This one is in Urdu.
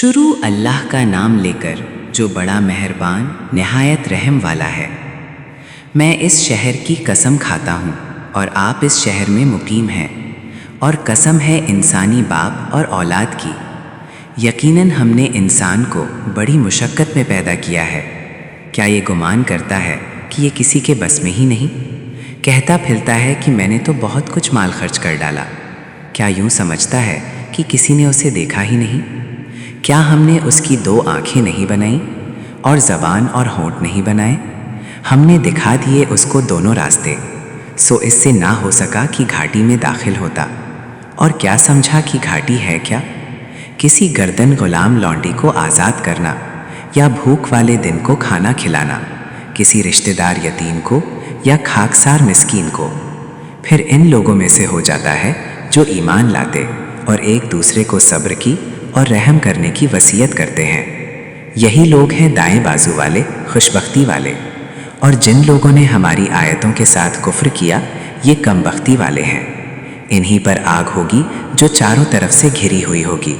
شروع اللہ کا نام لے کر جو بڑا مہربان نہایت رحم والا ہے۔ میں اس شہر کی قسم کھاتا ہوں اور آپ اس شہر میں مقیم ہیں، اور قسم ہے انسانی باپ اور اولاد کی، یقیناً ہم نے انسان کو بڑی مشقت میں پیدا کیا ہے۔ کیا یہ گمان کرتا ہے کہ یہ کسی کے بس میں ہی نہیں؟ کہتا پھرتا ہے کہ میں نے تو بہت کچھ مال خرچ کر ڈالا۔ کیا یوں سمجھتا ہے کہ کسی نے اسے دیکھا ہی نہیں؟ کیا ہم نے اس کی 2 آنکھیں نہیں بنائیں اور زبان اور ہونٹ نہیں بنائے؟ ہم نے دکھا دیے اس کو دونوں راستے، سو اس سے نہ ہو سکا کہ گھاٹی میں داخل ہوتا۔ اور کیا سمجھا کہ گھاٹی ہے کیا؟ کسی گردن غلام لونڈی کو آزاد کرنا، یا بھوک والے دن کو کھانا کھلانا، کسی رشتہ دار یتیم کو یا خاکسار مسکین کو۔ پھر ان لوگوں میں سے ہو جاتا ہے جو ایمان لاتے اور ایک دوسرے کو صبر کی اور رحم کرنے کی وصیت کرتے ہیں۔ یہی لوگ ہیں دائیں بازو والے، خوشبختی والے۔ اور جن لوگوں نے ہماری آیتوں کے ساتھ کفر کیا، یہ کم بختی والے ہیں۔ انہی پر آگ ہوگی جو چاروں طرف سے گھری ہوئی ہوگی۔